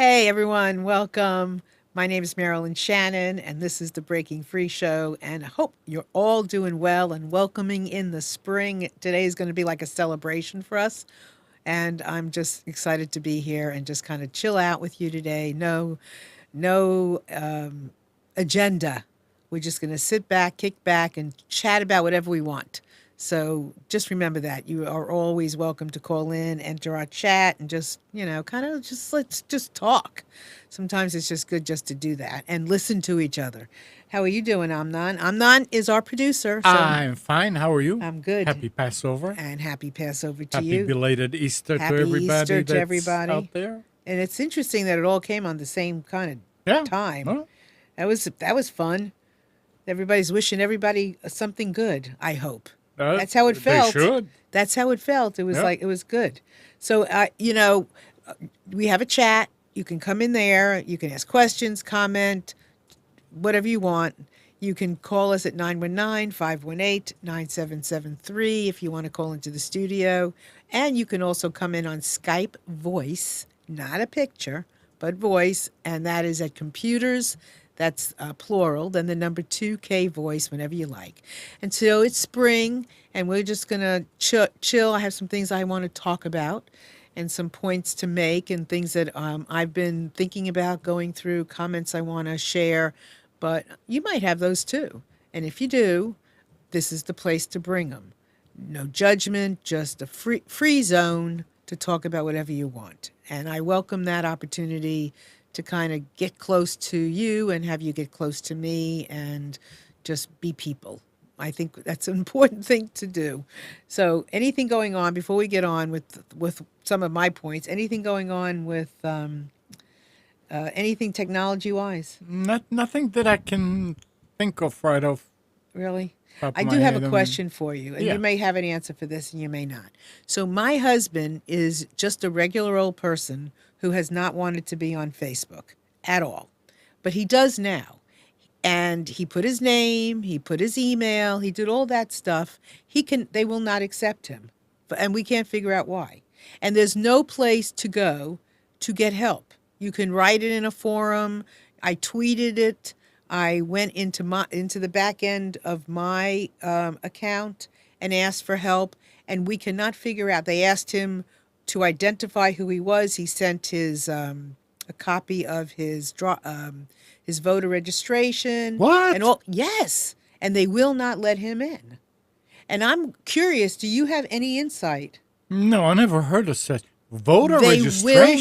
Hey everyone, welcome. My name is Marilyn Shannon, and this is the Breaking Free Show. And I hope you're all doing well and welcoming in the spring. Today is going to be like a celebration for us. And I'm just excited to be here and just kind of chill out with you today. No agenda. We're just going to sit back, kick back, and chat about whatever we want. So just remember that you are always welcome to call in, enter our chat, and just, kind of just let's just talk. Sometimes it's just good just to do that and listen to each other. How are you doing, Amnon? Amnon is our producer, so I'm fine. How are you? I'm good. Happy Passover. And happy Passover to Happy you. belated Easter to Happy everybody Easter to that's everybody. out there. And it's interesting that it all came on the same kind of Yeah. time. Well, That was fun. Everybody's wishing everybody something good, I hope. uh, That's how it they felt. should. That's how it felt. It was Yeah. like it was good. So we have a chat. You can come in there, you can ask questions, comment, whatever you want. You can call us at 919-518-9773 if you want to call into the studio. And you can also come in on Skype voice, not a picture, but voice. And that is at computers. That's plural. Then the number 2K voice whenever you like. And so it's spring, and we're just going to chill. I have some things I want to talk about and some points to make and things that I've been thinking about going through, comments I want to share. But you might have those too. And if you do, this is the place to bring them. No judgment, just a free zone to talk about whatever you want. And I welcome that opportunity to kind of get close to you and have you get close to me and just be people. I think that's an important thing to do. So, anything going on before we get on with some of my points? Anything going on with anything technology wise? Nothing that I can think of right off Really? the top I of do my have a head. question for you, and you Yeah. may have an answer for this and you may not. So, my husband is just a regular old person who has not wanted to be on Facebook at all, but he does now. And he put his name, he put his email, he did all that stuff. They will not accept him, and we can't figure out why. And there's no place to go to get help. You can write it in a forum. I tweeted it. I went into the back end of my account and asked for help, and we cannot figure out. They asked him to identify who he was. He sent his a copy of his voter registration and What? all. Yes, and they will not let him in. And I'm curious. Do you have any insight? No, I never heard of such. Voter They will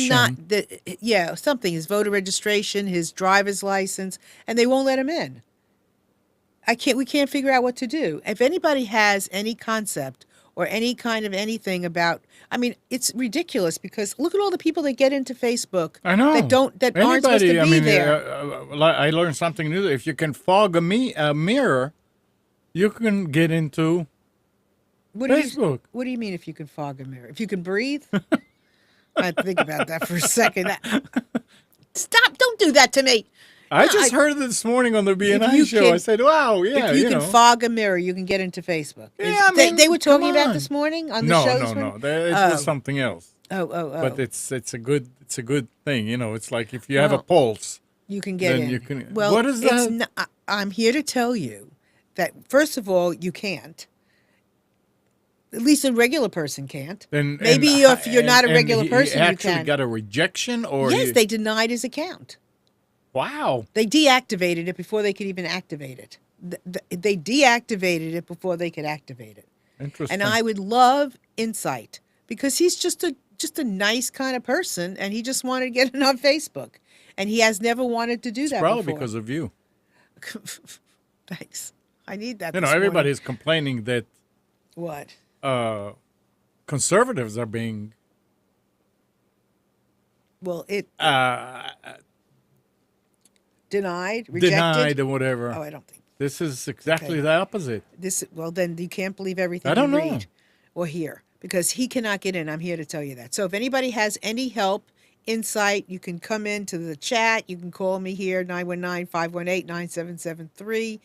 not. registration? Yeah, something. His voter registration, his driver's license, and they won't let him in. I can't. We can't figure out what to do. If anybody has any concept or any kind of anything about, I mean, it's ridiculous because look at all the people that get into Facebook I know. that aren't supposed to Anybody, I be mean, there. I learned something new. If you can fog a mirror, you can get into What do you Facebook. What do you mean if you can fog a mirror? If you can breathe? I had to think about that for a second. Stop! Don't do that to me. I No, just heard it this morning on the if BNI you show. can, I said, wow, yeah, if you you can know. fog a mirror, you can get into Facebook. Yeah, I They mean, were come talking about this on. morning on the No, show no, this morning. no. It was Oh, something else. But oh. it's a good thing. You know, it's like if you have a Well, pulse, you can get then in. you can. Well, What is it's that? not, I'm here to tell you that first of all, you can't. At least a regular person can't. Maybe if you're not a regular he person, you actually can. got a rejection, or Yes, he. they denied his account. Wow, They deactivated it before they could even activate it. They deactivated it before they could activate it. And interesting. I would love insight because he's just a nice kind of person, and he just wanted to get it on Facebook, and he has never wanted to do It's that probably before. because of you. Thanks. I need that You know, this morning. everybody's complaining that What? uh, conservatives are being Well, it uh, denied, rejected. denied or whatever. Oh, I don't think. This is exactly Okay. the opposite. Well, then you can't believe everything I you don't know. read or hear because he cannot get in. I'm here to tell you that. So if anybody has any help, insight, you can come into the chat. You can call me here, 919-518-9773,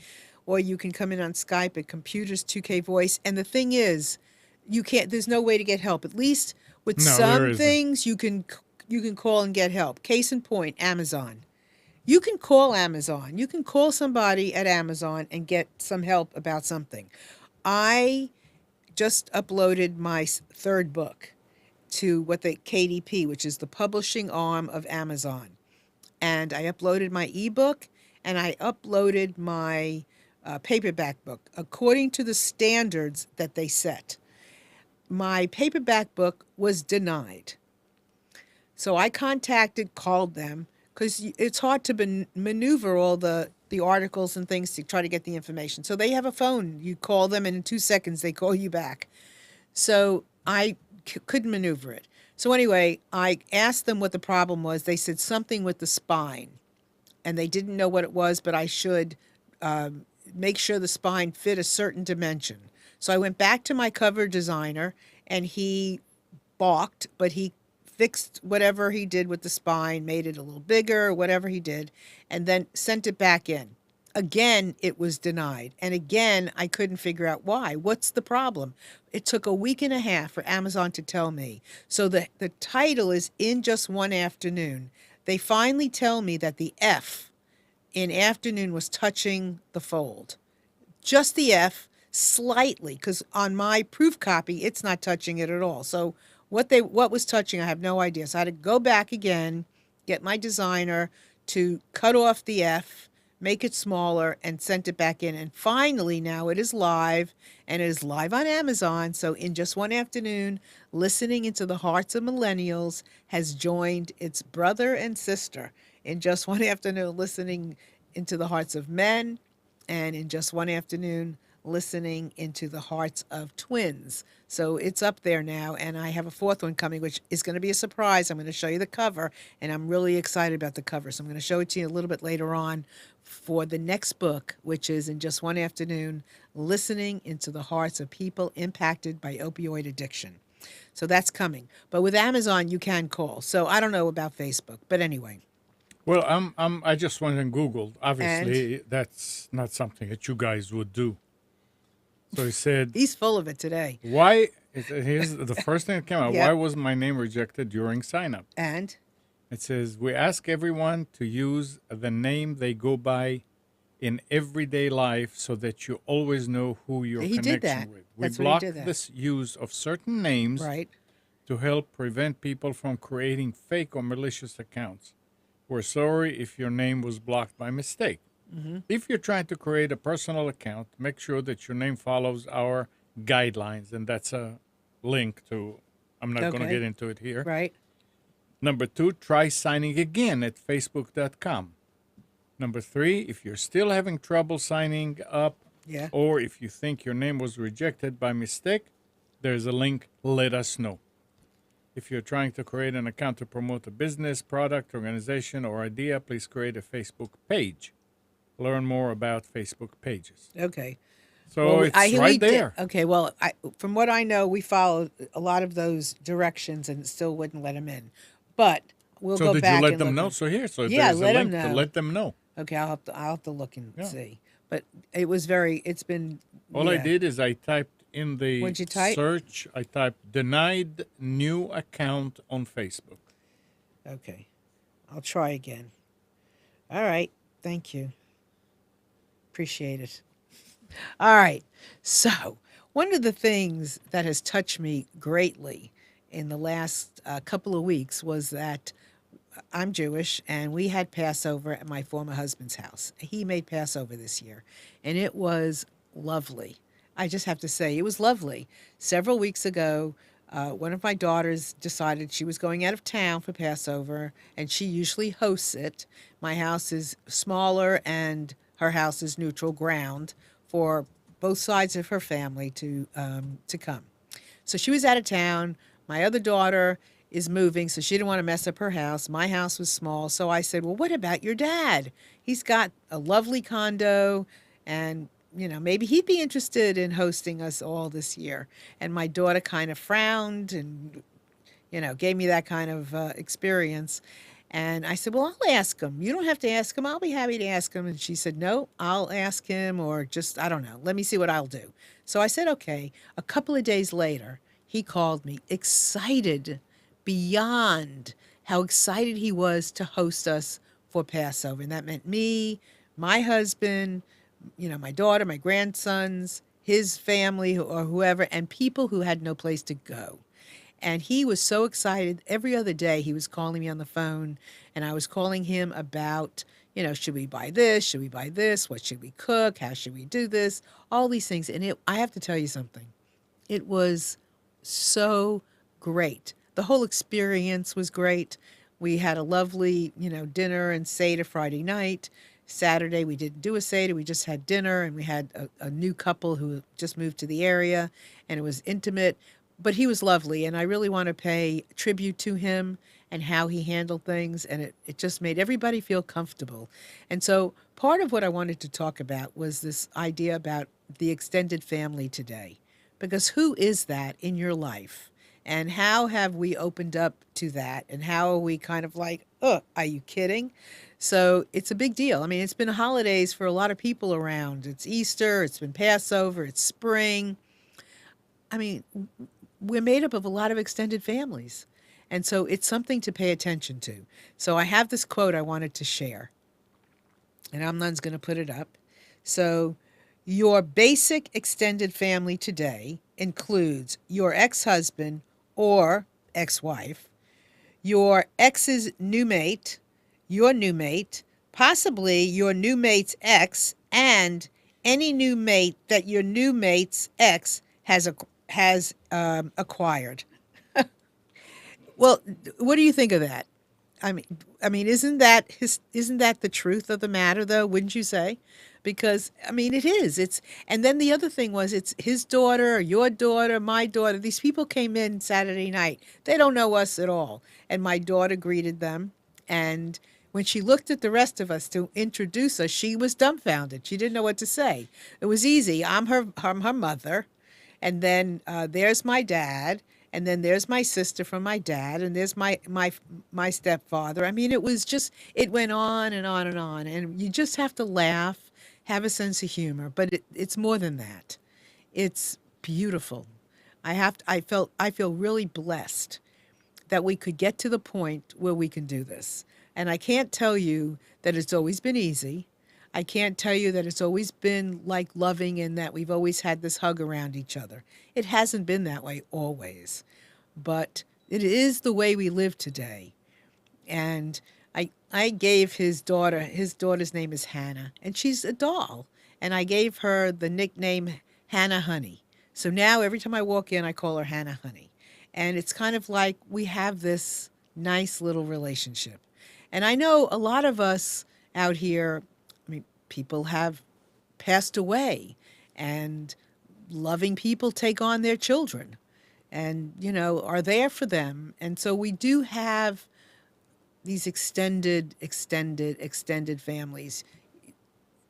or you can come in on Skype at Computers 2K Voice. And the thing is, there's no way to get help. At least with No, there some isn't. things, you can you can call and get help. Case in point, Amazon. You can call Amazon. You can call somebody at Amazon and get some help about something. I just uploaded my third book to what the KDP, which is the publishing arm of Amazon. And I uploaded my ebook and I uploaded my paperback book according to the standards that they set. My paperback book was denied. So I called them because it's hard to maneuver all the articles and things to try to get the information. So they have a phone. You call them, and in 2 seconds, they call you back. So I couldn't maneuver it. So anyway, I asked them what the problem was. They said something with the spine, and they didn't know what it was, but I should make sure the spine fit a certain dimension. So I went back to my cover designer, and he balked, but he fixed whatever he did with the spine, made it a little bigger, whatever he did, and then sent it back in. Again, it was denied. And again, I couldn't figure out why. What's the problem? It took a week and a half for Amazon to tell me. So the title is In Just One Afternoon. They finally tell me that the F in afternoon was touching the fold. Just the F, slightly, because on my proof copy, it's not touching it at all. So what was touching, I have no idea. So I had to go back again, get my designer to cut off the F, make it smaller, and sent it back in. And finally, now it is live, and it is live on Amazon. So In Just One Afternoon, Listening into the Hearts of Millennials has joined its brother and sister. In Just One Afternoon, Listening into the Hearts of Men, and In Just One Afternoon, Listening into the Hearts of Twins. So it's up there now, and I have a fourth one coming, which is going to be a surprise. I'm going to show you the cover, and I'm really excited about the cover. So I'm going to show it to you a little bit later on for the next book, which is In Just One Afternoon, Listening into the Hearts of People Impacted by Opioid Addiction. So that's coming. But with Amazon, you can call. So I don't know about Facebook, but anyway. Well, I just went and Googled. Obviously, that's not something that you guys would do. So he said, He's full of it today. why? Here's the first thing that came out. Yep. Why was my name rejected during sign up? And It says, we ask everyone to use the name they go by in everyday life so that you always know who your He did connection that. with. We That's what he block did that. this use of certain names right. to help prevent people from creating fake or malicious accounts. We're sorry if your name was blocked by mistake. Mm-hmm. If you're trying to create a personal account, make sure that your name follows our guidelines. And that's a link to, I'm not going to Okay. get into it here. Right. Number 2, try signing again at facebook.com. Number 3, if you're still having trouble signing up, Yeah. or if you think your name was rejected by mistake, there's a link, let us know. If you're trying to create an account to promote a business, product, organization, or idea, please create a Facebook page. Learn more about Facebook pages. Okay. So Well, it's we right did- there. Okay. Well, from what I know, we followed a lot of those directions and it still wouldn't let him in. But we'll So go did back you let and them look know? at- So here, so Yeah, there's a let 'em link to know. let them know. Okay, I'll have to look and Yeah. see. But it was it's been. All I yeah. did is I typed in the What'd you type? search, I typed denied new account on Facebook. Okay. I'll try again. All right. Thank you. Appreciate it. All right. So, one of the things that has touched me greatly in the last couple of weeks was that I'm Jewish and we had Passover at my former husband's house. He made Passover this year and it was lovely. I just have to say, it was lovely. Several weeks ago, one of my daughters decided she was going out of town for Passover, and she usually hosts it. My house is smaller, and her house is neutral ground for both sides of her family to come. So she was out of town. My other daughter is moving, so she didn't want to mess up her house. My house was small, so I said, well, what about your dad? He's got a lovely condo, and maybe he'd be interested in hosting us all this year. And my daughter kind of frowned and, gave me that kind of experience. And I said, well, I'll ask him. You don't have to ask him. I'll be happy to ask him. And she said, no, I'll ask him, or just, I don't know. Let me see what I'll do. So I said, okay. A couple of days later, he called me excited beyond how excited he was to host us for Passover. And that meant me, my husband, my daughter, my grandsons, his family, or whoever, and people who had no place to go. And he was so excited. Every other day, he was calling me on the phone, and I was calling him about, should we buy this? Should we buy this? What should we cook? How should we do this? All these things. And I have to tell you something. It was so great. The whole experience was great. We had a lovely, dinner and Seder Friday night. Saturday, we didn't do a Seder. We just had dinner, and we had a new couple who just moved to the area, and it was intimate. But he was lovely, and I really want to pay tribute to him and how he handled things, and it just made everybody feel comfortable. And so part of what I wanted to talk about was this idea about the extended family today. Because who is that in your life? And how have we opened up to that? And how are we kind of like, oh, are you kidding? So it's a big deal. I mean, it's been holidays for a lot of people around. It's Easter, it's been Passover, it's spring. I mean, we're made up of a lot of extended families. And so it's something to pay attention to. So I have this quote I wanted to share, and Amnon's going to put it up. So, your basic extended family today includes your ex-husband or ex-wife, your ex's new mate, your new mate, possibly your new mate's ex, and any new mate that your new mate's ex has acquired. Well, what do you think of that? I mean, isn't that the truth of the matter, though? Wouldn't you say? Because I mean, it is. And then the other thing was, it's his daughter, your daughter, my daughter. These people came in Saturday night. They don't know us at all, and my daughter greeted them. And when she looked at the rest of us to introduce us, she was dumbfounded. She didn't know what to say. It was easy. I'm her mother, and then there's my dad. And then there's my sister from my dad, and there's my stepfather. I mean, it went on and on and on. And you just have to laugh, have a sense of humor. But it's more than that. It's beautiful. I feel really blessed that we could get to the point where we can do this. And I can't tell you that it's always been easy. I can't tell you that it's always been like loving and that we've always had this hug around each other. It hasn't been that way always, but it is the way we live today. And I gave his daughter's name is Hannah, and she's a doll. And I gave her the nickname Hannah Honey. So now every time I walk in, I call her Hannah Honey. And it's kind of like we have this nice little relationship. And I know a lot of us out here, I mean, people have passed away, and loving people take on their children and, are there for them. And so we do have these extended families.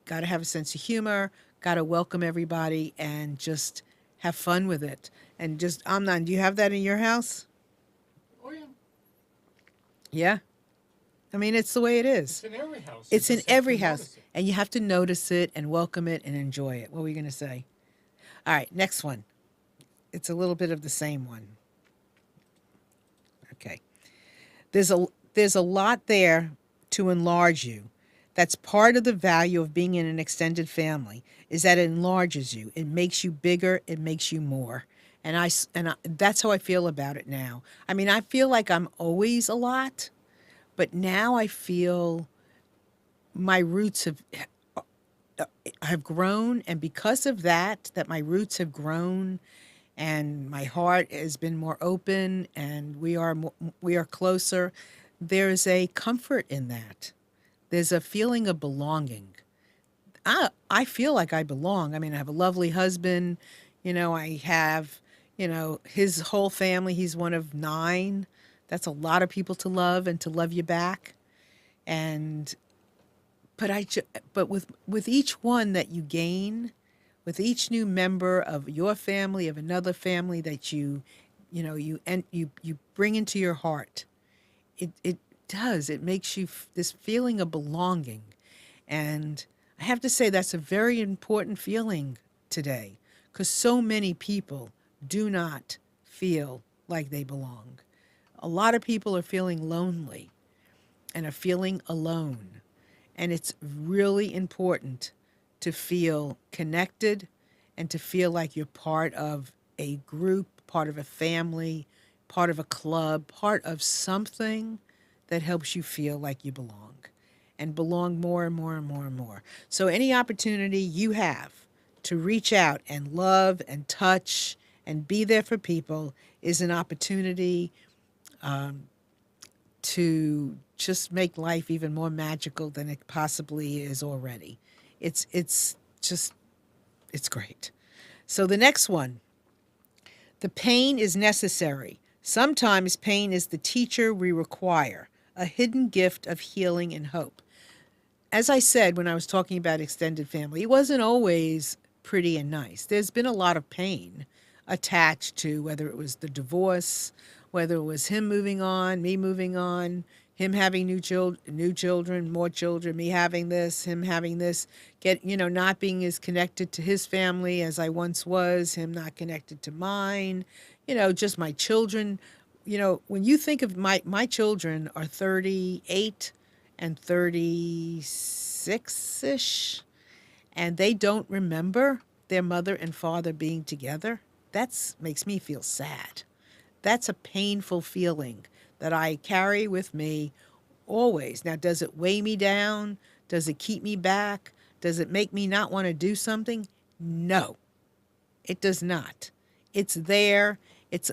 Got to have a sense of humor, got to welcome everybody, and just have fun with it. And just, Amnon, do you have that in your house? Oh, yeah. Yeah. I mean, it's the way it is. It's in every house. It's You in just have every to house. notice it. And you have to notice it and welcome it and enjoy it. What were you going to say? All right, next one. It's a little bit of the same one. Okay. There's a lot there to enlarge you. That's part of the value of being in an extended family, is that it enlarges you. It makes you bigger. It makes you more. And that's how I feel about it now. I mean, I feel like I'm always a lot, but now I feel my roots have grown, and because of that my roots have grown, and my heart has been more open, and we are closer. There's a comfort in that. There's a feeling of belonging. I feel like I belong. I mean, I have a lovely husband. I have, his whole family. He's one of 9. That's a lot of people to love and to love you back. And but with each one that you gain, with each new member of your family, of another family that you bring into your heart, it does. It makes you this feeling of belonging. And I have to say that's a very important feeling today, because so many people do not feel like they belong. A lot of people are feeling lonely and are feeling alone. And it's really important to feel connected and to feel like you're part of a group, part of a family, part of a club, part of something that helps you feel like you belong and belong more and more and more and more. So, any opportunity you have to reach out and love and touch and be there for people is an opportunity to just make life even more magical than it possibly is already. It's just it's great. So the next one, the pain is necessary. Sometimes pain is the teacher we require, a hidden gift of healing and hope. As I said when I was talking about extended family, it wasn't always pretty and nice. There's been a lot of pain attached to whether it was the divorce, whether it was him moving on, me moving on, him having new children, more children, me having this, him having this, not being as connected to his family as I once was, him not connected to mine, just my children. When you think of my children are 38 and 36-ish, and they don't remember their mother and father being together, that makes me feel sad. That's a painful feeling that I carry with me always. Now, does it weigh me down? Does it keep me back? Does it make me not want to do something? No, it does not. It's there. It's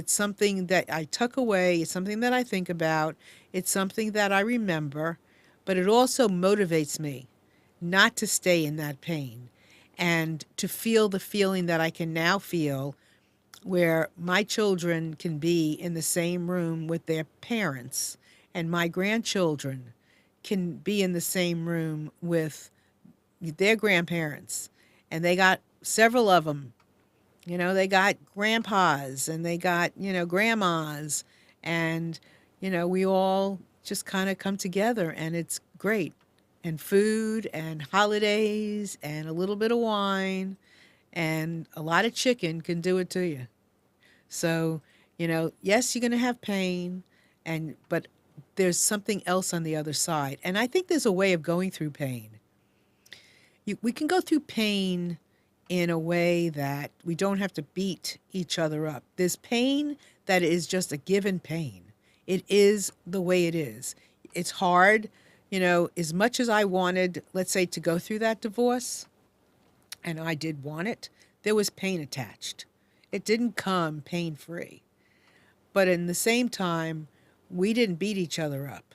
something that I tuck away. It's something that I think about. It's something that I remember, but it also motivates me not to stay in that pain and to feel the feeling that I can now feel where my children can be in the same room with their parents and my grandchildren can be in the same room with their grandparents. And they got several of them. They got grandpas and they got, grandmas. And, we all just kind of come together and it's great. And food and holidays and a little bit of wine and a lot of chicken can do it to you. So, yes, you're going to have pain, but there's something else on the other side. And I think there's a way of going through pain. We can go through pain in a way that we don't have to beat each other up. There's pain that is just a given pain. It is the way it is. It's hard, as much as I wanted, let's say, to go through that divorce, and I did want it, there was pain attached. It didn't come pain-free. But in the same time, we didn't beat each other up.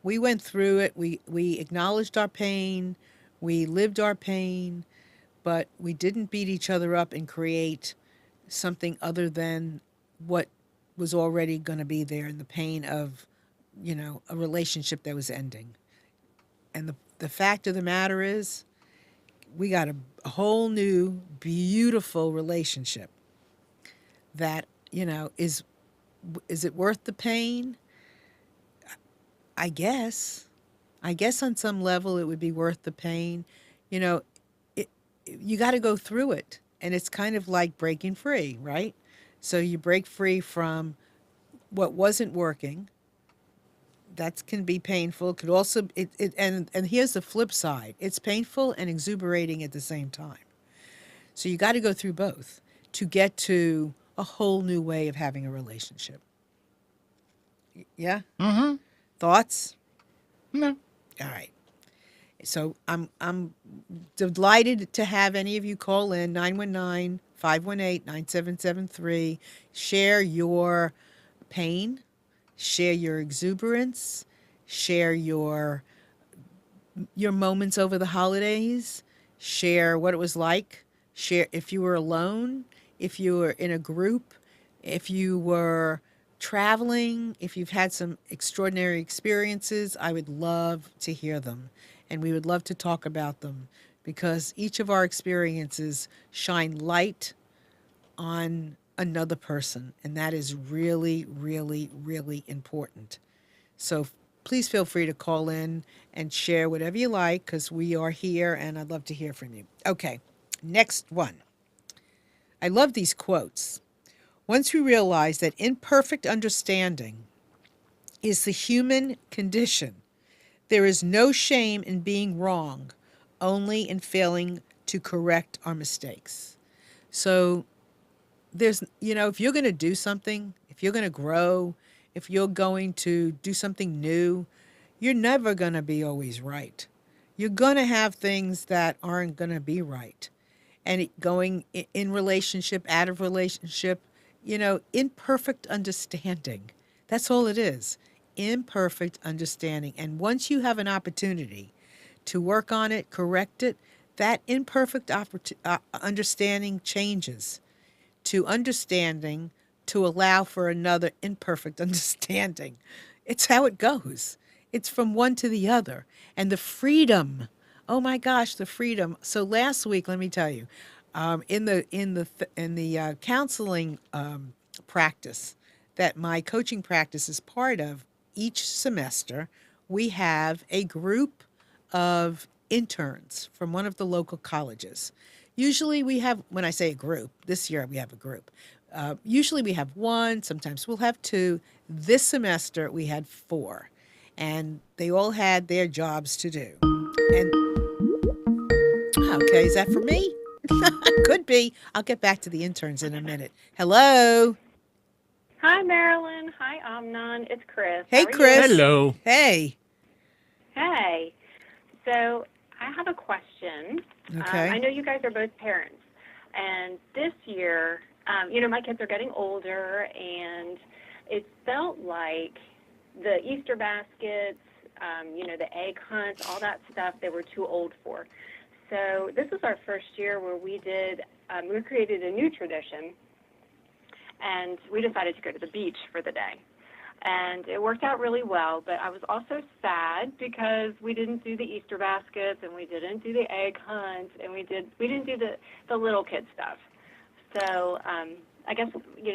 We went through it. We acknowledged our pain. We lived our pain. But we didn't beat each other up and create something other than what was already going to be there in the pain of, a relationship that was ending. And the fact of the matter is, we got a whole new, beautiful relationship that, is it worth the pain? I guess. I guess on some level it would be worth the pain. You got to go through it. And it's kind of like breaking free, right? So you break free from what wasn't working. That can be painful. Could also and here's the flip side. It's painful and exuberating at the same time. So you got to go through both to get to a whole new way of having a relationship. Yeah? Mm-hmm. Thoughts? No. All right. So I'm delighted to have any of you call in 919-518-9773. Share your pain, share your exuberance, share your moments over the holidays, share what it was like, share if you were alone, if you were in a group, if you were traveling, if you've had some extraordinary experiences. I would love to hear them. And we would love to talk about them because each of our experiences shine light on another person. And that is really, really, really important. So please feel free to call in and share whatever you like because we are here and I'd love to hear from you. Okay, next one. I love these quotes. Once we realize that imperfect understanding is the human condition, there is no shame in being wrong, only in failing to correct our mistakes. So if you're going to do something, if you're going to grow, if you're going to do something new, you're never going to be always right. You're going to have things that aren't going to be right. And going in relationship, out of relationship, imperfect understanding. That's all it is. Imperfect understanding. And once you have an opportunity to work on it, correct it, that imperfect understanding changes to understanding to allow for another imperfect understanding. It's how it goes. It's from one to the other. And the freedom. Oh my gosh, the freedom. So last week, let me tell you, in the counseling practice that my coaching practice is part of, each semester we have a group of interns from one of the local colleges. Usually we have, when I say a group, this year we have a group. Usually we have one, sometimes we'll have two. This semester we had four, and they all had their jobs to do. And okay, is that for me? Could be. I'll get back to the interns in a minute. Hello. Hi, Marilyn. Hi, Amnon. It's Chris. Hey, How are Chris. you? Hello. Hey. Hey. So I have a question. Okay. I know you guys are both parents, and this year, my kids are getting older, and it felt like the Easter baskets, the egg hunts, all that stuff, they were too old for. So this was our first year where we created a new tradition, and we decided to go to the beach for the day. And it worked out really well, but I was also sad because we didn't do the Easter baskets, and we didn't do the egg hunt, and we didn't do the little kid stuff. So I guess,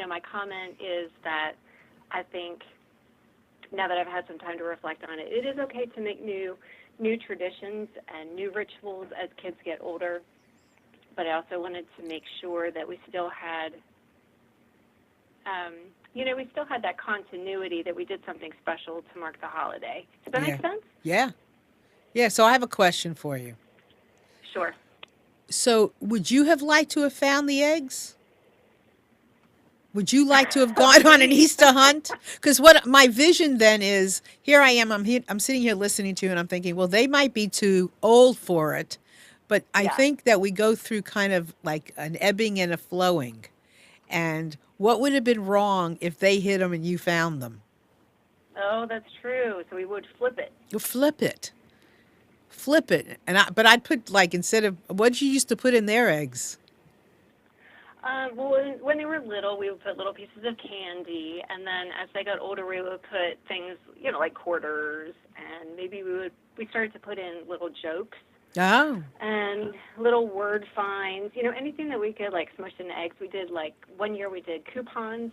my comment is that I think now that I've had some time to reflect on it, it is okay to make new traditions and new rituals as kids get older, but I also wanted to make sure that we still had that continuity, that we did something special to mark the holiday. Does that make sense? Yeah. Yeah. So I have a question for you. Sure. So would you have liked to have found the eggs? Would you like to have gone on an Easter hunt? Because what my vision then is, here I am, I'm sitting here listening to you, and I'm thinking, well, they might be too old for it. But I think that we go through kind of like an ebbing and a flowing. And what would have been wrong if they hit them and you found them? Oh, that's true. So we would flip it. You flip it. Flip it. But I'd put, like, instead of, what did you used to put in their eggs? Well, when they were little, we would put little pieces of candy, and then as they got older, we would put things, like quarters, and maybe we started to put in little jokes. Oh. And little word finds, anything that we could, like, smush in eggs. We did, like, one year we did coupons,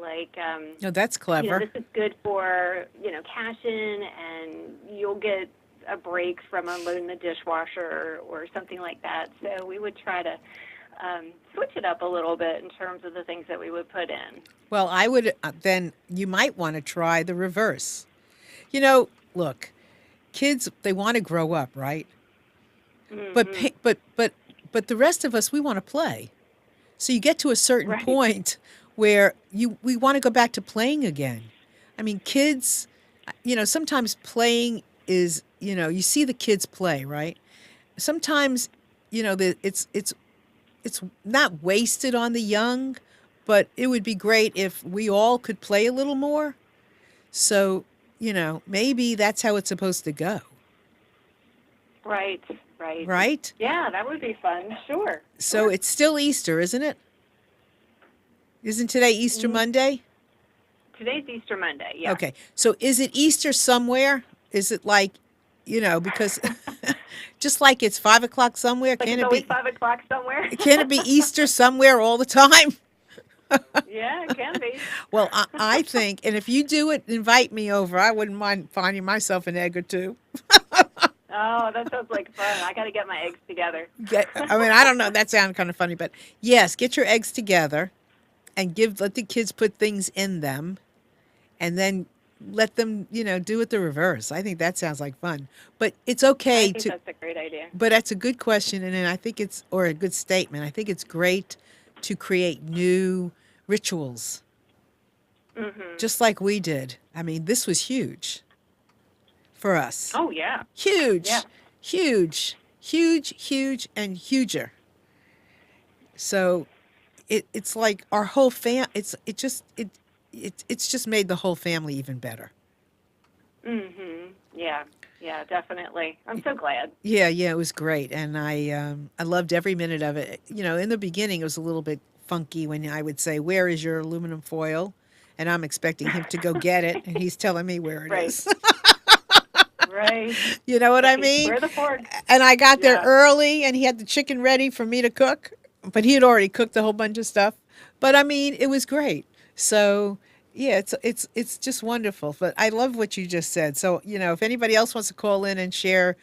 like, Oh, that's clever. this is good for, cash in, and you'll get a break from unloading the dishwasher or something like that. So we would try to switch it up a little bit in terms of the things that we would put in. Well, I would, then you might want to try the reverse. Look, kids, they want to grow up, right? Mm-hmm. But the rest of us, we want to play. So you get to a certain point where we want to go back to playing again. I mean, kids, sometimes playing is, you see the kids play, right? Sometimes, it's not wasted on the young, but it would be great if we all could play a little more. So, maybe that's how it's supposed to go. Right. Right? Yeah, that would be fun. Sure. So it's still Easter, isn't it? Isn't today Easter Monday? Today's Easter Monday, yeah. Okay. So is it Easter somewhere? Is it like, because just like it's 5 o'clock somewhere, Like can it's it always be 5 o'clock somewhere? can it be Easter somewhere all the time? Yeah, it can be. Well, I think, and if you do it, invite me over. I wouldn't mind finding myself an egg or two. Oh, that sounds like fun. I got to get my eggs together. I don't know. That sounded kind of funny, but yes, get your eggs together. and let the kids put things in them, and then let them, do it the reverse. I think that sounds like fun. But it's I okay think to. that's a great idea. But that's a good question, and then I think or a good statement. I think it's great to create new rituals, Mhm. just like we did. I mean, this was huge for us. Oh yeah. Yeah. Huge, huge, huge, huge, and huger. So it's like our whole it's just made the whole family even better. Mhm. Yeah. Yeah, definitely. I'm so glad. Yeah, yeah, it was great, and I loved every minute of it. In the beginning, it was a little bit funky when I would say, "Where is your aluminum foil?" And I'm expecting him to go get it, and he's telling me where it Right. is. Right. You know what I Right. mean? Where are the forks? And I got there Yeah. early, and he had the chicken ready for me to cook, but he had already cooked a whole bunch of stuff. But I mean, it was great. So yeah, it's just wonderful. But I love what you just said. So if anybody else wants to call in and share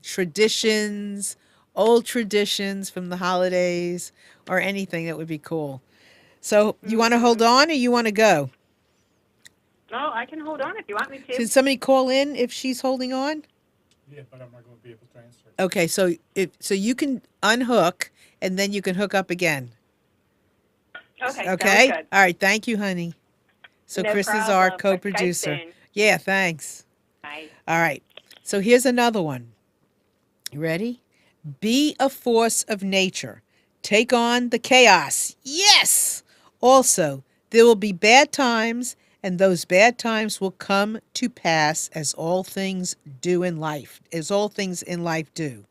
traditions, old traditions from the holidays, or anything, that would be cool. So you want to hold Mhm. on, or you want to go? No, I can hold on if you want me to. Can somebody call in if she's holding on? Yeah, but I'm not going to be able to answer. Okay, so you can unhook and then you can hook up again. Okay, sounds Okay? good. All right, thank you, honey. So No Chris is our problem. Let's Skype co-producer. soon. Yeah, thanks. Bye. All right. So here's another one. You ready? Be a force of nature. Take on the chaos. Yes! Also, there will be bad times, and those bad times will come to pass as all things do in life, as all things in life do.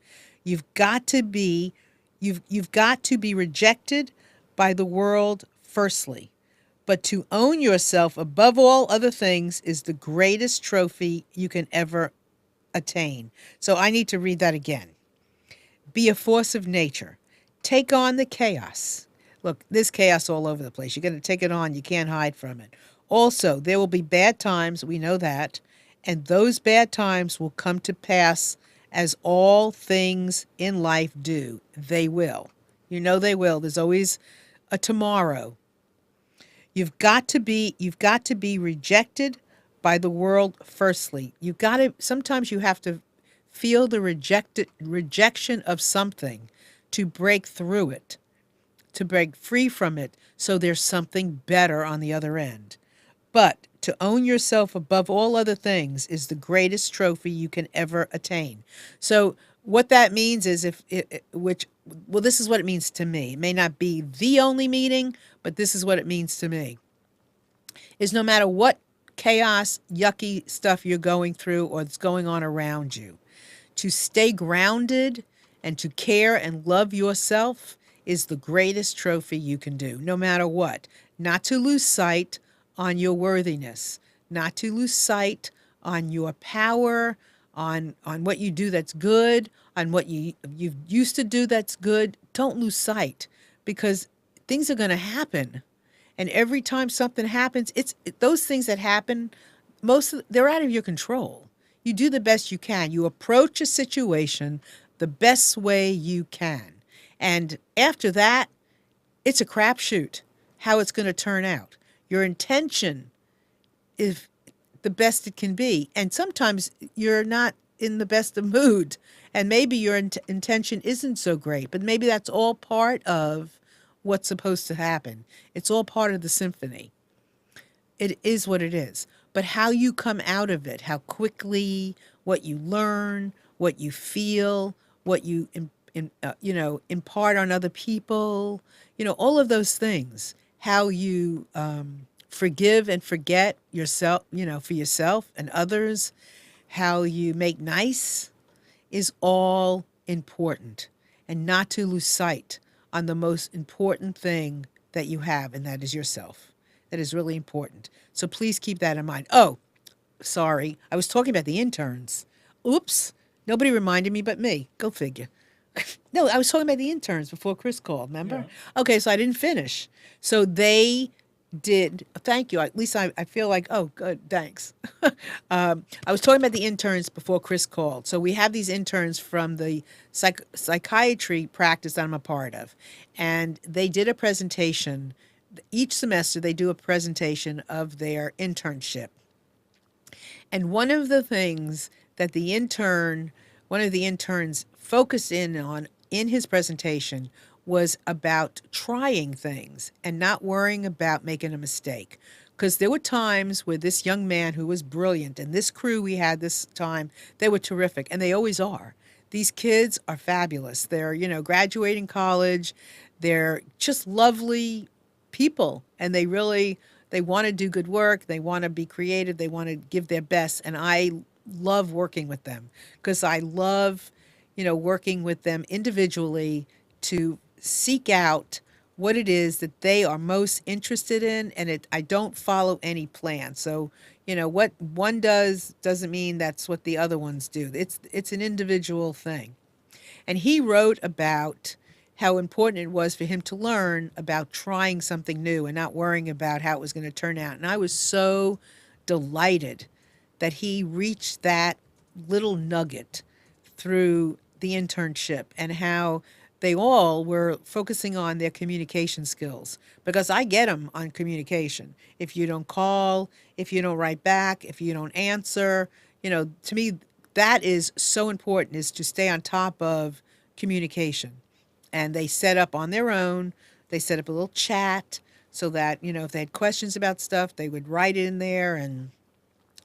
You've got to be you've got to be rejected by the world firstly. But to own yourself above all other things is the greatest trophy you can ever attain. So I need to read that again. Be a force of nature. Take on the chaos. Look, there's chaos all over the place. You're going to take it on. You can't hide from it. Also, there will be bad times. We know that. And those bad times will come to pass as all things in life do. They will. They will. There's always a tomorrow. You've got to be rejected by the world firstly. Sometimes you have to feel the rejection of something to break through it, to break free from it, so there's something better on the other end. But to own yourself above all other things is the greatest trophy you can ever attain. So what that means is this is what it means to me. It may not be the only meaning, but this is what it means to me. Is no matter what chaos, yucky stuff you're going through or that's going on around you, to stay grounded and to care and love yourself is the greatest trophy you can do, no matter what. Not to lose sight on your worthiness, not to lose sight on your power, on what you do that's good, on what you used to do that's good. Don't lose sight, because things are going to happen. And every time something happens, those things that happen, they're out of your control. You do the best you can. You approach a situation the best way you can. And after that, it's a crapshoot how it's going to turn out. Your intention is the best it can be. And sometimes you're not in the best of mood. And maybe your intention isn't so great, but maybe that's all part of what's supposed to happen. It's all part of the symphony. It is what it is. But how you come out of it, how quickly, what you learn, what you feel, what you impart on other people, all of those things. How you forgive and forget yourself, for yourself and others. How you make nice is all important, and not to lose sight on the most important thing that you have, and that is yourself. That is really important. So please keep that in mind. Oh, sorry. I was talking about the interns. Oops. Nobody reminded me but me. Go figure. No, I was talking about the interns before Chris called, remember? Yeah. Okay, so I didn't finish. So they did, thank you. At least I feel like, oh, good, thanks. I was talking about the interns before Chris called. So we have these interns from the psychiatry practice that I'm a part of. And they did a presentation. Each semester, they do a presentation of their internship. And one of the things that one of the interns focused in on in his presentation was about trying things and not worrying about making a mistake. Because there were times where this young man who was brilliant and this crew we had this time, they were terrific, and they always are. These kids are fabulous. They're, graduating college. They're just lovely people, and they want to do good work, they want to be creative, they want to give their best, and I love working with them because I love working with them individually to seek out what it is that they are most interested in, and I don't follow any plan. So what one does doesn't mean that's what the other ones do. It's an individual thing. And he wrote about how important it was for him to learn about trying something new and not worrying about how it was going to turn out. And I was so delighted that he reached that little nugget through the internship, and how they all were focusing on their communication skills, because I get them on communication. If you don't call, if you don't write back, if you don't answer, to me, that is so important, is to stay on top of communication. And they set up on their own, they set up a little chat so that, if they had questions about stuff, they would write it in there. And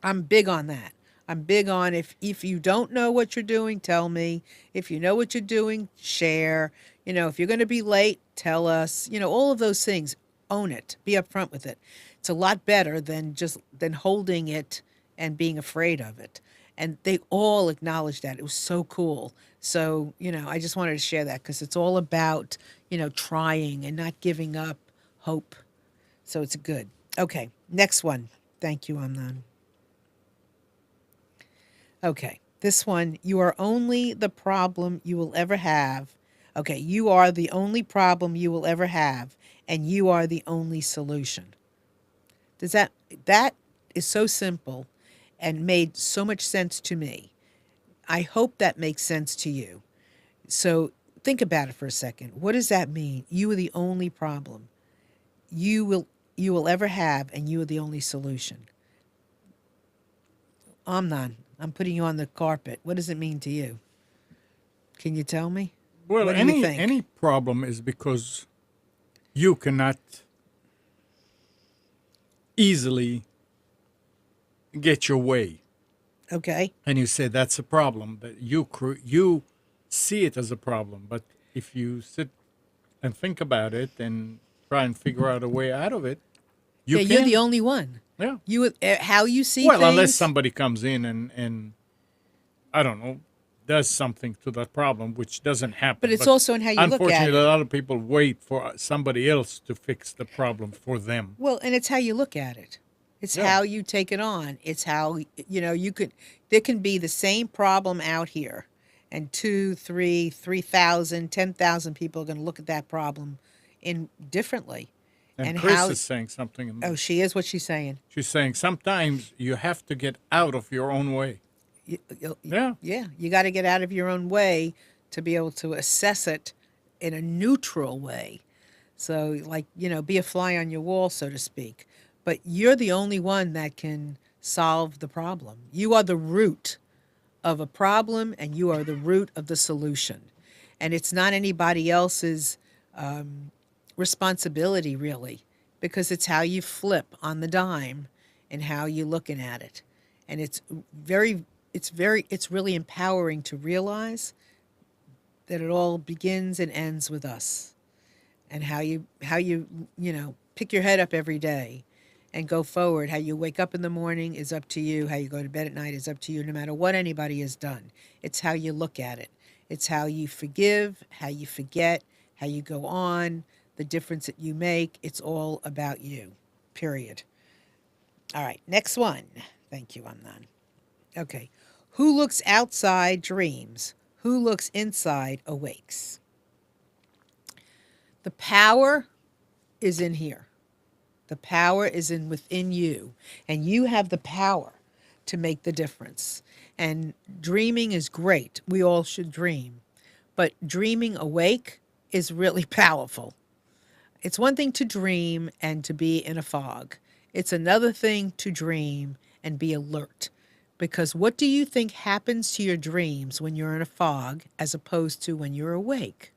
I'm big on that. I'm big on, if you don't know what you're doing, tell me. If you know what you're doing, share. If you're going to be late, tell us. All of those things. Own it. Be upfront with it. It's a lot better than holding it and being afraid of it. And they all acknowledged that. It was so cool. So, I just wanted to share that because it's all about, trying and not giving up hope. So it's good. Okay, next one. Thank you, Amnon. Okay, this one, you are only the problem you will ever have. Okay, you are the only problem you will ever have, and you are the only solution. That is so simple and made so much sense to me. I hope that makes sense to you. So think about it for a second. What does that mean? You are the only problem you will ever have, and you are the only solution. Amnon, I'm putting you on the carpet. What does it mean to you? Can you tell me? Well, What do you think? any problem is because you cannot easily get your way. Okay. And you say that's a problem, that you see it as a problem. But if you sit and think about it and try and figure out a way out of it, You're can. the only one. Yeah. How you see Well, things. unless somebody comes in and I don't know, does something to that problem, which doesn't happen. But it's also in how you look at unfortunately, it. a lot of people wait for somebody else to fix the problem for them. Well, and it's how you look at it. It's Yeah. how you take it on. It's how, there can be the same problem out here, and 2, 3, 3,000, 10,000 people are going to look at that problem in differently. And Chris is saying something. Oh, she is. What's she saying? She's saying sometimes you have to get out of your own way. Yeah. Yeah, you got to get out of your own way to be able to assess it in a neutral way. So, like, be a fly on your wall, so to speak. But you're the only one that can solve the problem. You are the root of a problem, and you are the root of the solution. And it's not anybody else's responsibility, really, because it's how you flip on the dime and how you're looking at it. And it's really empowering to realize that it all begins and ends with us, and how you pick your head up every day and go forward. How you wake up in the morning is up to you. How you go to bed at night is up to you, no matter what anybody has done. It's how you look at it. It's how you forgive, how you forget, how you go on, the difference that you make. It's all about you, period. All right, next one. Thank you, Amnon. Okay. Who looks outside dreams? Who looks inside awakes? The power is in here. The power is in within you, and you have the power to make the difference. And dreaming is great. We all should dream. But dreaming awake is really powerful. It's one thing to dream and to be in a fog. It's another thing to dream and be alert. Because what do you think happens to your dreams when you're in a fog as opposed to when you're awake?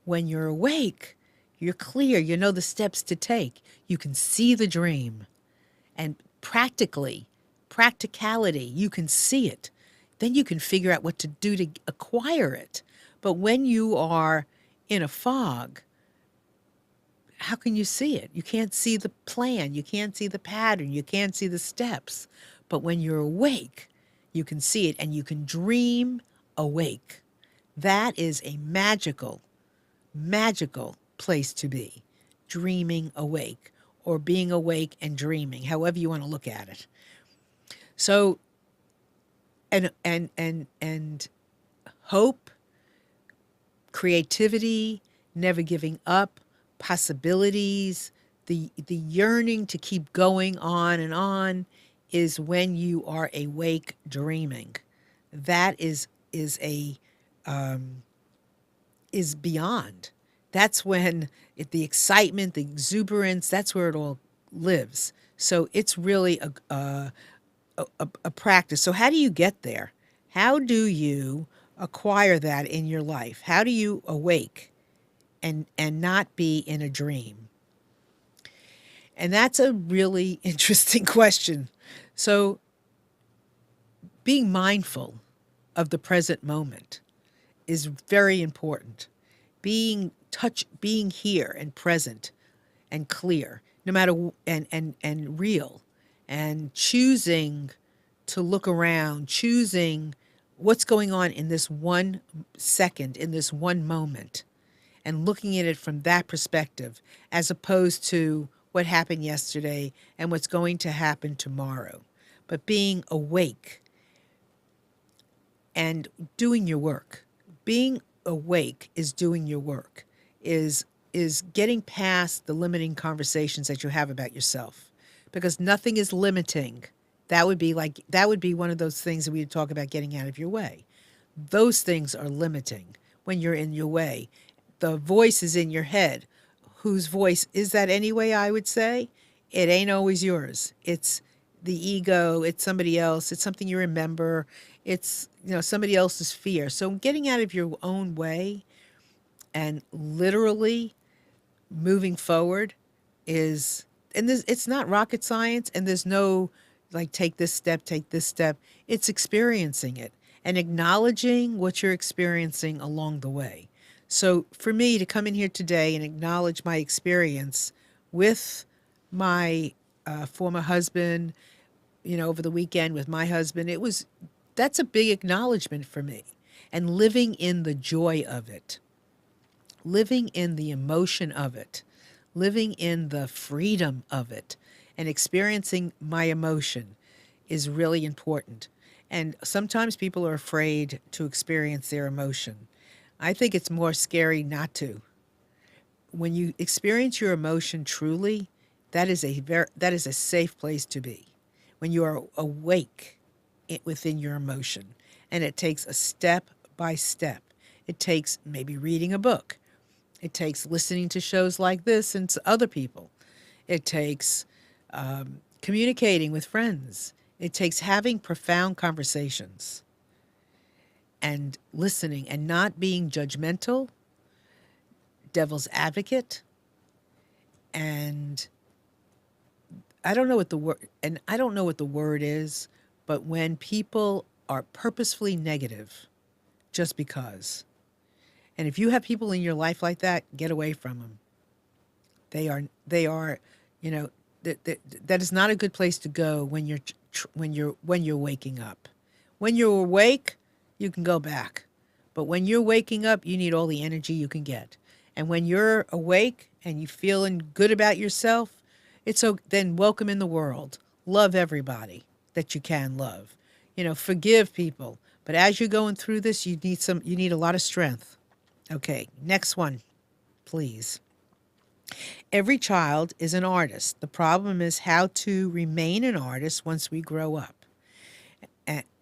When you're awake, you're clear, you know the steps to take. You can see the dream. And practicality, you can see it. Then you can figure out what to do to acquire it. But when you are in a fog, how can you see it? You can't see the plan. You can't see the pattern. You can't see the steps. But when you're awake, you can see it and you can dream awake. That is a magical, magical place to be. Dreaming awake, or being awake and dreaming, however you want to look at it. So, and hope, creativity, never giving up, possibilities, the yearning to keep going on and on is when you are awake dreaming. That is beyond. That's when the excitement, the exuberance, that's where it all lives. So it's really a practice. So how do you get there? How do you acquire that in your life? How do you awake and not be in a dream? And that's a really interesting question. So being mindful of the present moment is very important. Being here and present and clear, no matter and real, and choosing to look around, choosing what's going on in this 1 second, in this one moment, and looking at it from that perspective, as opposed to what happened yesterday and what's going to happen tomorrow. But being awake and doing your work. Being awake is doing your work, is getting past the limiting conversations that you have about yourself, because nothing is limiting. That would be one of those things that we would talk about, getting out of your way. Those things are limiting when you're in your way. The voice is in your head. Whose voice is that anyway, I would say? It ain't always yours. It's the ego, it's somebody else, it's something you remember, it's somebody else's fear. So getting out of your own way and literally moving forward is, and it's not rocket science, and there's no like take this step. It's experiencing it and acknowledging what you're experiencing along the way. So for me to come in here today and acknowledge my experience with my former husband, over the weekend with my husband, that's a big acknowledgement for me. And living in the joy of it, living in the emotion of it, living in the freedom of it, and experiencing my emotion is really important. And sometimes people are afraid to experience their emotion. I think it's more scary not to. When you experience your emotion truly, that is a safe place to be. When you are awake within your emotion, and it takes a step by step. It takes maybe reading a book. It takes listening to shows like this and to other people. It takes communicating with friends. It takes having profound conversations and listening and not being judgmental, devil's advocate, and I don't know what the word is, but when people are purposefully negative just because. And if you have people in your life like that, get away from them. They are that is not a good place to go when you're waking up. When you're awake, you can go back. But when you're waking up, you need all the energy you can get. And when you're awake and you're feeling good about yourself, then welcome in the world. Love everybody that you can love. Forgive people. But as you're going through this, you need a lot of strength. Okay, next one, please. Every child is an artist. The problem is how to remain an artist once we grow up.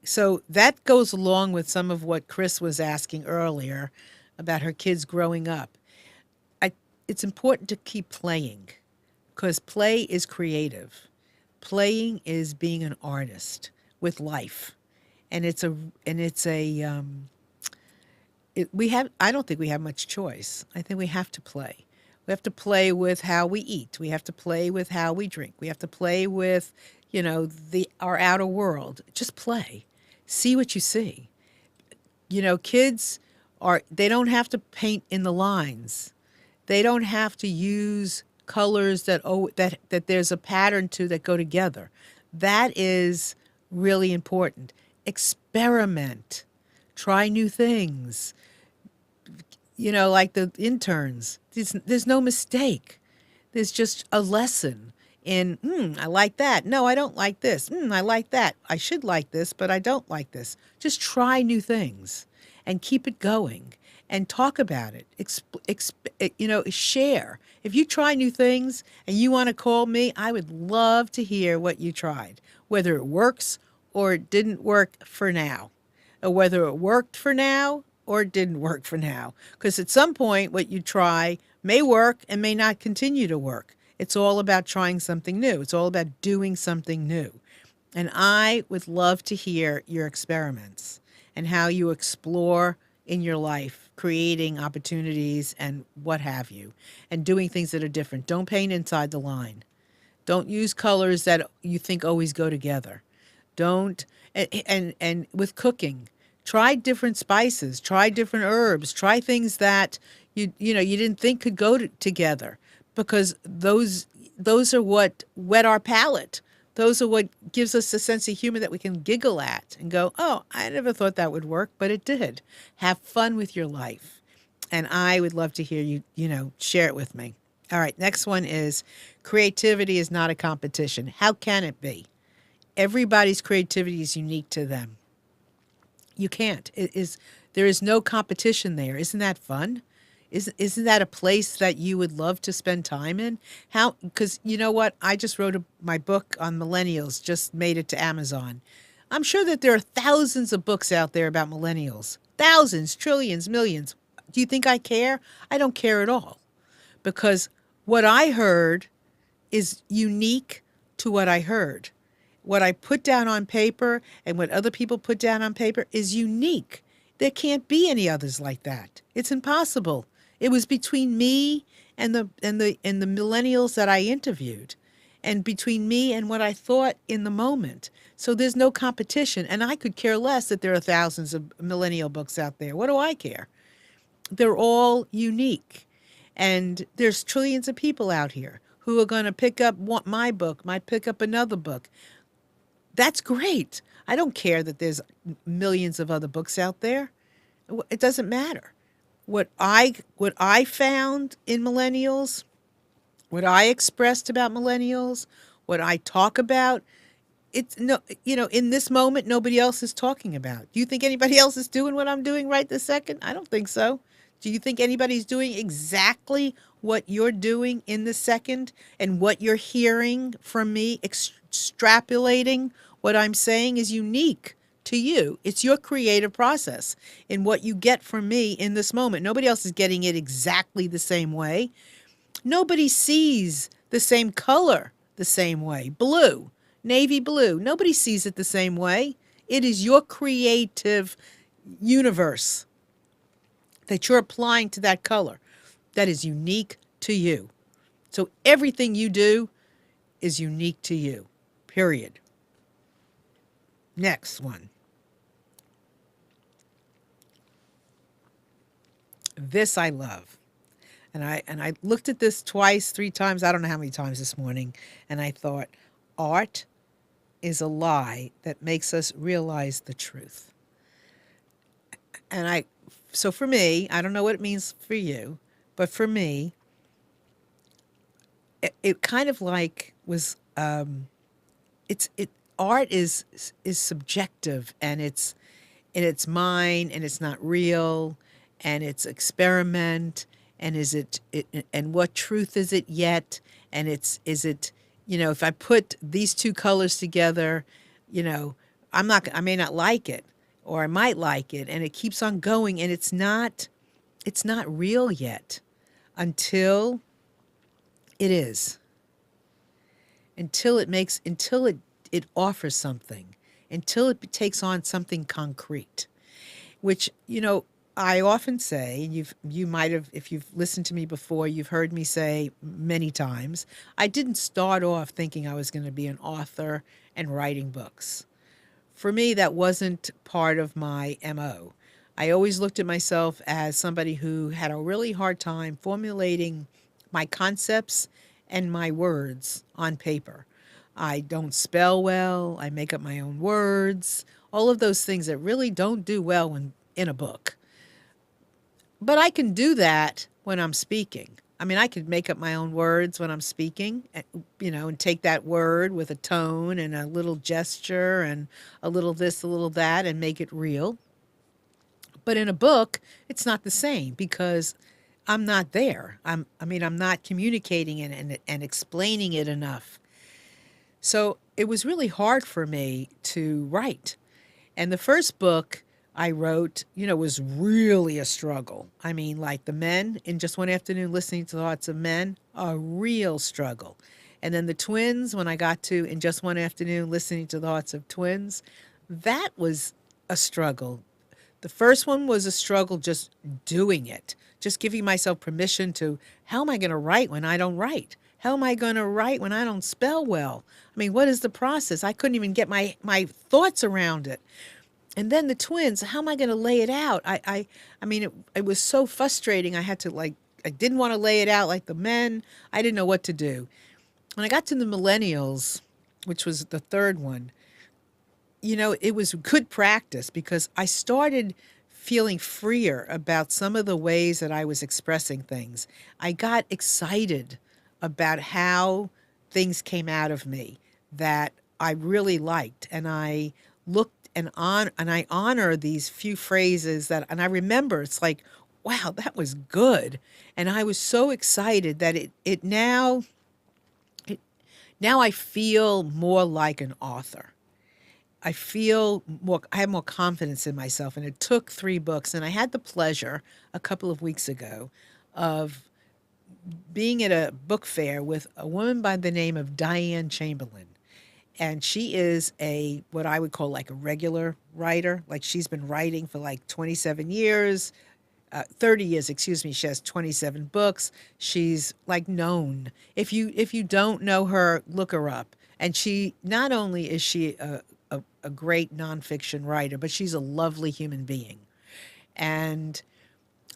So that goes along with some of what Chris was asking earlier about her kids growing up. I, it's important to keep playing because play is creative. Playing is being an artist with life, and it's a we have I don't think we have much choice. I think we have to play. We have to play with how we eat. We have to play with how we drink. We have to play with, the our outer world. Just play. See what you see. Kids they don't have to paint in the lines. They don't have to use colors that there's a pattern to that go together. That is really important. Experiment. Try new things. Like the interns. There's no mistake. There's just a lesson in, I like that. No, I don't like this. I like that. I should like this, but I don't like this. Just try new things and keep it going and talk about it. Share. If you try new things and you want to call me, I would love to hear what you tried, whether it works or it didn't work for now, or whether it worked for now or it didn't work for now. Because at some point, what you try may work and may not continue to work. It's all about trying something new. It's all about doing something new. And I would love to hear your experiments and how you explore in your life, creating opportunities and what have you, and doing things that are different. Don't paint inside the line. Don't use colors that you think always go together. Don't, and with cooking, try different spices, try different herbs, try things that you didn't think could go together, because those are what whet our palate. Those are what gives us a sense of humor that we can giggle at and go, oh, I never thought that would work, but it did. Have fun with your life. And I would love to hear you, share it with me. All right, next one is creativity is not a competition. How can it be? Everybody's creativity is unique to them. You can't. There is no competition there. Isn't that fun? Isn't that a place that you would love to spend time in? How? Because you know what? I just wrote my book on millennials, just made it to Amazon. I'm sure that there are thousands of books out there about millennials. Thousands, trillions, millions. Do you think I care? I don't care at all. Because what I heard is unique to what I heard. What I put down on paper and what other people put down on paper is unique. There can't be any others like that. It's impossible. It was between me and the millennials that I interviewed, and between me and what I thought in the moment. So there's no competition, and I could care less that there are thousands of millennial books out there. What do I care? They're all unique, and there's trillions of people out here who are going to pick up my book, might pick up another book. That's great. I don't care that there's millions of other books out there. It doesn't matter. What I found in millennials, what I expressed about millennials, what I talk about, it's no, in this moment, nobody else is talking about. Do you think anybody else is doing what I'm doing right this second? I don't think so. Do you think anybody's doing exactly what you're doing in this second, and what you're hearing from me, extrapolating what I'm saying is unique to you? It's your creative process and what you get from me in this moment. Nobody else is getting it exactly the same way. Nobody sees the same color the same way. Blue, navy blue. Nobody sees it the same way. It is your creative universe that you're applying to that color that is unique to you. So everything you do is unique to you, period. Next one. This I love. And I looked at this twice, 3 times, I don't know how many times this morning, and I thought, art is a lie that makes us realize the truth. And so for me, I don't know what it means for you, but for me, it kind of like was, art is subjective, and it's mine, and it's not real, and it's experiment, and and what truth is it yet? And is it, if I put these two colors together, you know, I may not like it, or I might like it, and it keeps on going, and it's not real yet until it is. Until it offers something, until it takes on something concrete, which, I often say, and you might have, if you've listened to me before, you've heard me say many times, I didn't start off thinking I was going to be an author and writing books. For me, that wasn't part of my MO. I always looked at myself as somebody who had a really hard time formulating my concepts and my words on paper. I don't spell well, I make up my own words, all of those things that really don't do well in a book. But I can do that when I'm speaking. I mean, I could make up my own words when I'm speaking, and take that word with a tone and a little gesture and a little this, a little that, and make it real. But in a book, it's not the same because I'm not there. I'm not communicating it and explaining it enough. So it was really hard for me to write. And the first book I wrote, was really a struggle. I mean, like The Men, in Just One Afternoon Listening to Thoughts of Men, a real struggle. And then the Twins, when I got to In Just One Afternoon Listening to Thoughts of Twins, that was a struggle. The first one was a struggle just doing it, just giving myself permission to, how am I going to write when I don't write? How am I going to write when I don't spell well? I mean, what is the process? I couldn't even get my thoughts around it. And then the Twins, how am I going to lay it out? It was so frustrating. I didn't want to lay it out like The Men. I didn't know what to do. When I got to the Millennials, which was the third one, it was good practice because I started feeling freer about some of the ways that I was expressing things. I got excited about how things came out of me that I really liked, and I looked and I honor these few phrases and I remember it's like, wow, that was good. And I was so excited that now I feel more like an author. I have more confidence in myself. And it took 3 books. And I had the pleasure a couple of weeks ago of being at a book fair with a woman by the name of Diane Chamberlain. And she is what I would call like a regular writer. Like, she's been writing for like 27 years, 30 years, excuse me. She has 27 books. She's like known. If you don't know her, look her up. And not only is she a great nonfiction writer, but she's a lovely human being. And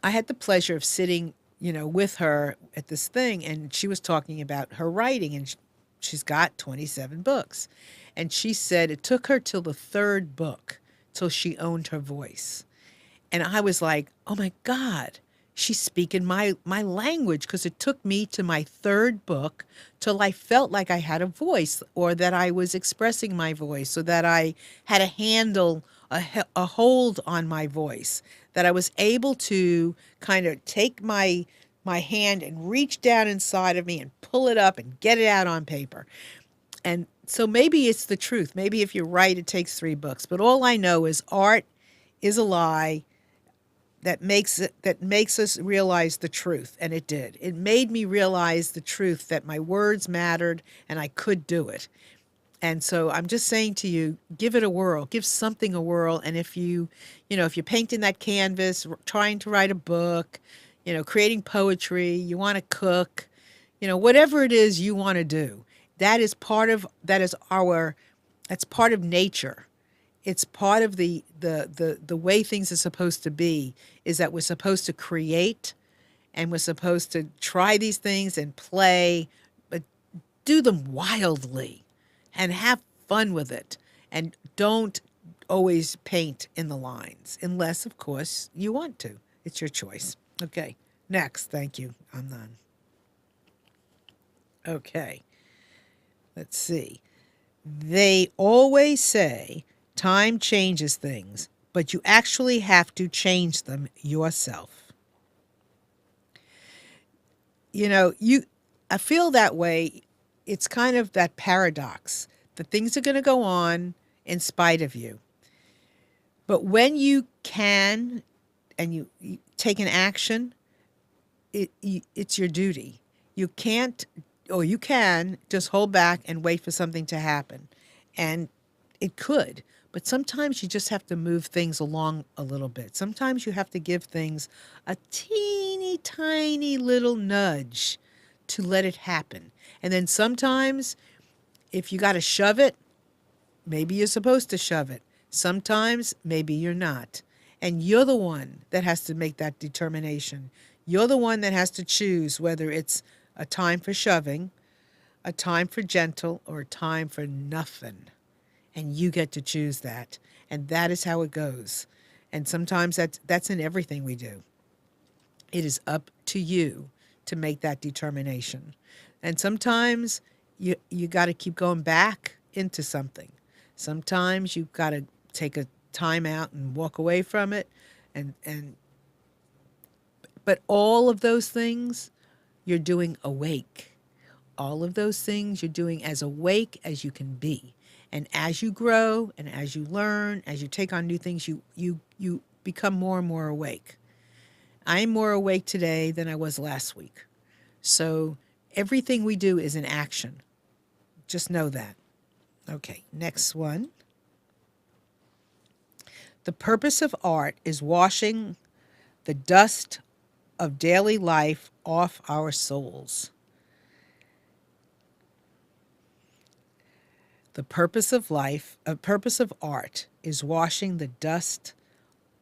I had the pleasure of sitting, with her at this thing, and she was talking about her writing, and she's got 27 books. And she said it took her till the 3rd book till she owned her voice. And I was like, oh my God, she's speaking my language, because it took me to my 3rd book till I felt like I had a voice, or that I was expressing my voice, so that I had a handle, a hold on my voice, that I was able to kind of take my hand and reach down inside of me and pull it up and get it out on paper. And so maybe it's the truth. Maybe if you're right, it takes 3 books. But all I know is art is a lie that makes us realize the truth. And it did. It made me realize the truth that my words mattered and I could do it. And so I'm just saying to you, give it a whirl, give something a whirl. And if if you're painting that canvas, trying to write a book, creating poetry, you want to cook, whatever it is you want to do, that's part of nature. It's part of the way things are supposed to be, is that we're supposed to create, and we're supposed to try these things and play, but do them wildly and have fun with it. And don't always paint in the lines, unless, of course, you want to. It's your choice. Okay, next. Thank you. I'm done. Okay, let's see. They always say time changes things, but you actually have to change them yourself. I feel that way. It's kind of that paradox that things are going to go on in spite of you. But when you can and you take an action, it's your duty. You can't, or you can just hold back and wait for something to happen. And it could, but sometimes you just have to move things along a little bit. Sometimes you have to give things a teeny tiny little nudge to let it happen. And then sometimes if you got to shove it, maybe you're supposed to shove it. Sometimes maybe you're not. And you're the one that has to make that determination. You're the one that has to choose whether it's a time for shoving, a time for gentle, or a time for nothing. And you get to choose that. And that is how it goes. And sometimes that's in everything we do. It is up to you to make that determination. And sometimes you got to keep going back into something. Sometimes you've got to take a time out and walk away from it. But all of those things you're doing awake. All of those things you're doing as awake as you can be. And as you grow and as you learn, as you take on new things, you become more and more awake. I'm more awake today than I was last week. So everything we do is an action. Just know that. Okay, next one. The purpose of art is washing the dust of daily life off our souls. The purpose of art is washing the dust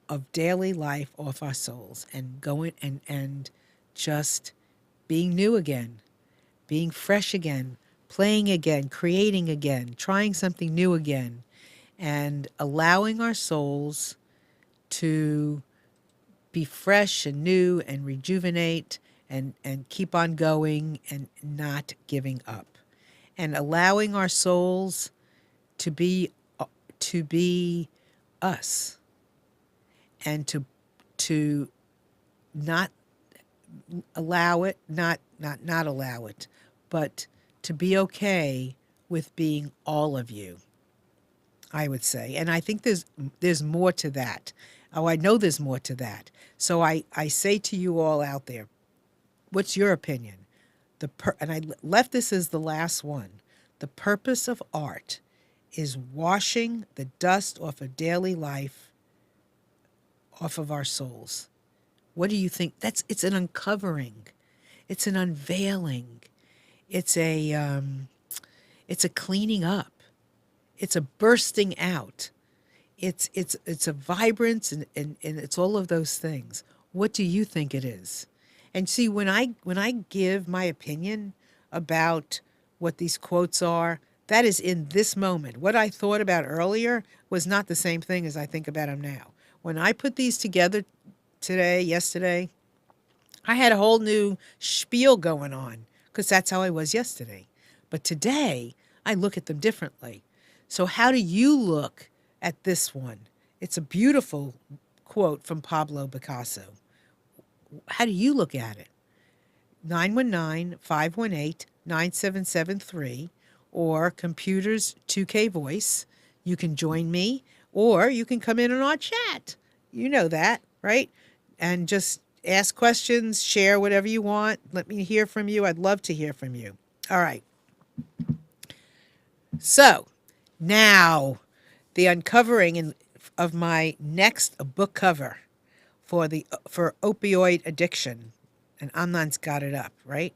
of daily life off our souls and going and just being new again, being fresh again, playing again, creating again, trying something new again, and allowing our souls to be fresh and new and rejuvenate and keep on going and not giving up. And allowing our souls to be us and to not allow it, not allow it, but to be okay with being all of you, I would say. And I think there's more to that. Oh, I know there's more to that. So I say to you all out there, what's your opinion? And I left this as the last one. The purpose of art is washing the dust off of daily life, off of our souls. What do you think? It's an uncovering. It's an unveiling. It's a cleaning up. It's a bursting out. It's a vibrance and it's all of those things. What do you think it is? And see, when I give my opinion about what these quotes are, that is in this moment. What I thought about earlier was not the same thing as I think about them now. When I put these together yesterday, I had a whole new spiel going on because that's how I was yesterday. But today, I look at them differently. So how do you look at this one? It's a beautiful quote from Pablo Picasso. How do you look at it? 919-518-9773 or Computers 2K Voice. You can join me or you can come in on our chat. You know that, right? And just ask questions, share whatever you want. Let me hear from you. I'd love to hear from you. All right. So now the uncovering of my next book cover for opioid addiction. And Amnan's got it up, right?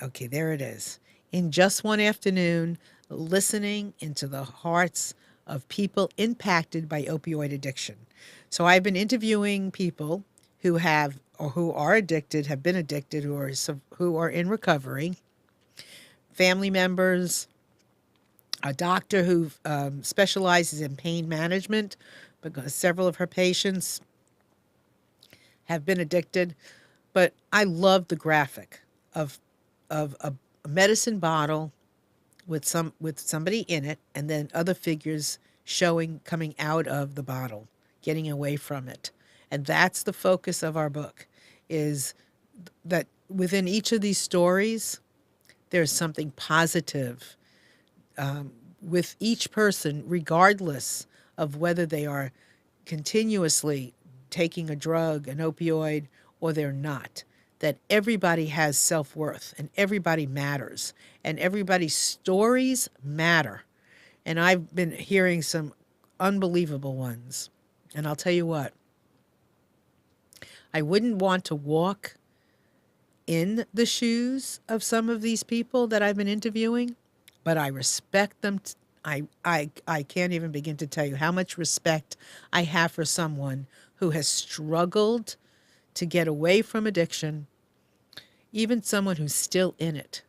Okay, there it is. In just one afternoon, listening into the hearts of people impacted by opioid addiction. So I've been interviewing people who have or who are addicted, have been addicted, who are in recovery, family members, a doctor who specializes in pain management, because several of her patients have been addicted. But I love the graphic of a medicine bottle with somebody in it, and then other figures coming out of the bottle, getting away from it. And that's the focus of our book, is that within each of these stories, there's something positive with each person, regardless of whether they are continuously taking a drug, an opioid, or they're not. That everybody has self-worth and everybody matters and everybody's stories matter. And I've been hearing some unbelievable ones. And I'll tell you what, I wouldn't want to walk in the shoes of some of these people that I've been interviewing, but I respect them. I can't even begin to tell you how much respect I have for someone who has struggled to get away from addiction, even someone who's still in it.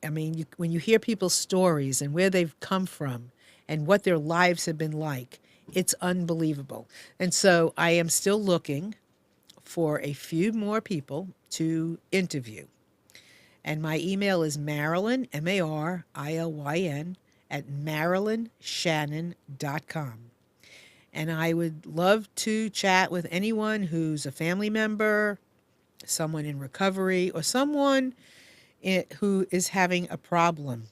I mean, when you hear people's stories and where they've come from and what their lives have been like, it's unbelievable. And so I am still looking for a few more people to interview. And my email is Marilyn, Marilyn, at MarilynShannon.com. And I would love to chat with anyone who's a family member, someone in recovery, or someone who is having a problem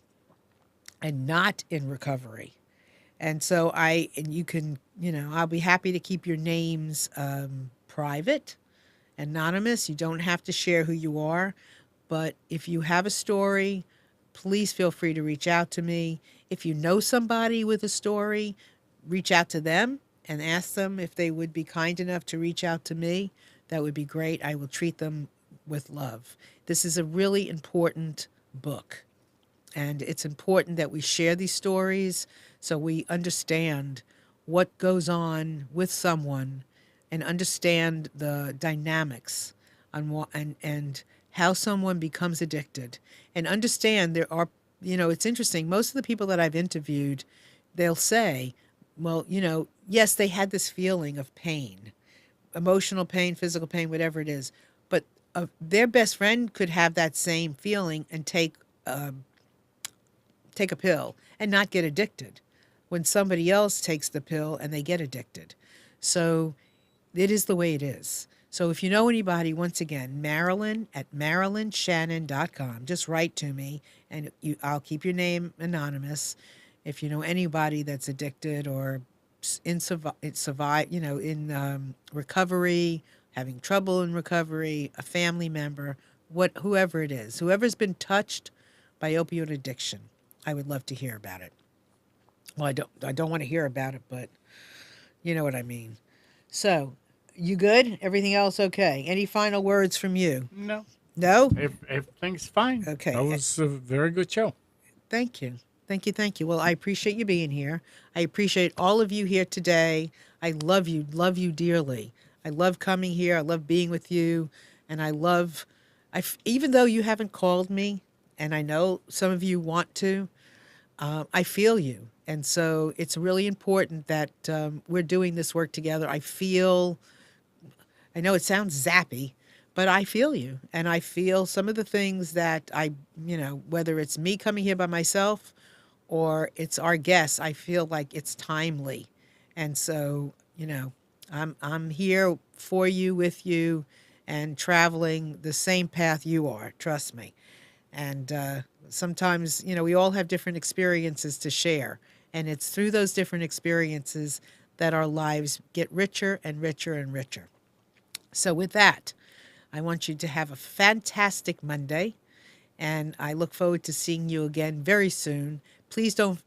and not in recovery. And so you can, I'll be happy to keep your names private, anonymous. You don't have to share who you are. But if you have a story, please feel free to reach out to me. If you know somebody with a story, reach out to them and ask them if they would be kind enough to reach out to me. That would be great. I will treat them with love. This is a really important book. And it's important that we share these stories so we understand what goes on with someone and understand the dynamics and how someone becomes addicted. And understand there are, it's interesting. Most of the people that I've interviewed, they'll say, well, yes, they had this feeling of pain, emotional pain, physical pain, whatever it is. But their best friend could have that same feeling and take a pill and not get addicted when somebody else takes the pill and they get addicted. So it is the way it is. So if you know anybody, once again, Marilyn at MarilynShannon.com. Just write to me, and I'll keep your name anonymous. If you know anybody that's addicted or in recovery, having trouble in recovery, a family member, whoever it is, whoever's been touched by opioid addiction, I would love to hear about it. Well, I don't want to hear about it, but you know what I mean. So, you good? Everything else okay? Any final words from you? No. No? Everything's fine. Okay. That was a very good show. Thank you. Thank you. Well, I appreciate you being here. I appreciate all of you here today. I love you dearly. I love coming here. I love being with you. And even though you haven't called me, and I know some of you want to, I feel you. And so it's really important that we're doing this work together. I know it sounds zappy, but I feel you. And I feel some of the things that whether it's me coming here by myself or it's our guests, I feel like it's timely. And so, I'm here for you, with you, and traveling the same path you are, trust me. And sometimes, we all have different experiences to share. And it's through those different experiences that our lives get richer and richer and richer. So with that, I want you to have a fantastic Monday. And I look forward to seeing you again very soon. Please don't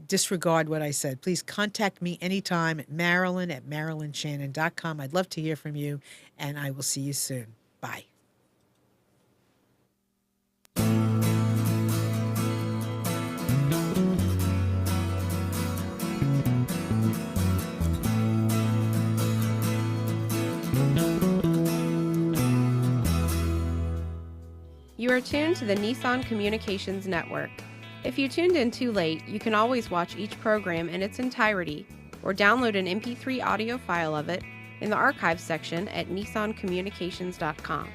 disregard what I said. Please contact me anytime at Marilyn at MarilynShannon.com. I'd love to hear from you, and I will see you soon. Bye. You are tuned to the Nissan Communications Network. If you tuned in too late, you can always watch each program in its entirety or download an MP3 audio file of it in the archives section at nissancommunications.com.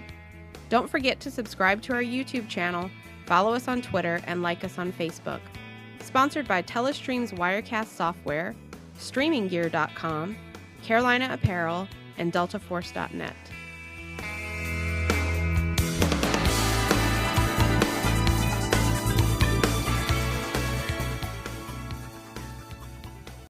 Don't forget to subscribe to our YouTube channel, follow us on Twitter, and like us on Facebook. Sponsored by Telestream's Wirecast software, StreamingGear.com, Carolina Apparel, and DeltaForce.net.